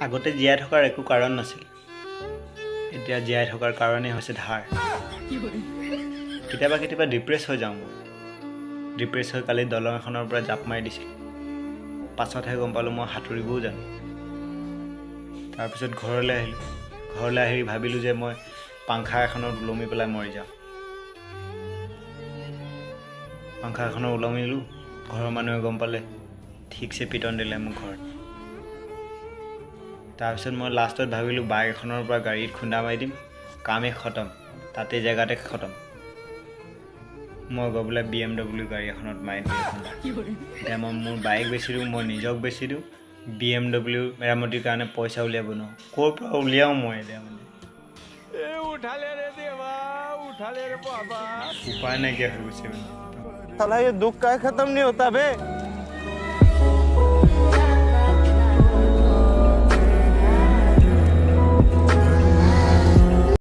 আগতে জীয়াই থকাৰ একো কাৰণ নাছিল। এতিয়া জীয়াই থকাৰ কাৰণেই হৈছে ধাৰ। কেতিয়াবা কেতিয়াবা ডিপ্ৰেছ হৈ যাওঁ। ডিপ্ৰেছ হৈ কালি দলং এখনৰ পৰা জাপ মাৰি দিছিল। পাছতহে গম পালোঁ মই সাঁতুৰিবও জানো। তাৰপিছত ঘৰলৈ আহিলোঁ। ঘৰলৈ আহি ভাবিলোঁ যে মই পাংখা এখনত ওলমি পেলাই মৰি যাওঁ। পাংখা এখনত ওলমিলোঁ। ঘৰৰ মানুহে গম পালে, ঠিকছে পিটন দিলে মোক ঘৰত। তাৰপিছত মই লাষ্টত ভাবিলোঁ বাইক এখনৰ পৰা গাড়ীত খুন্দা মাৰি দিম, কামেই খতম, তাতে জেগাতে খতম। মই গৈ পেলাই BMW গাড়ী এখনত মাৰি দিলোঁ খুন্দা। এতিয়া মই মোৰ বাইক বেচি দিওঁ, মই নিজক বেচি দিওঁ, BMW মেৰামতিৰ কাৰণে পইচা উলিয়াব নোৱাৰোঁ। ক'ৰ পৰা উলিয়াওঁ মই এতিয়া মানে উপায় নাইকিয়া হৈ গৈছে মানে। साला ये दुख का खत्म नहीं होता बे।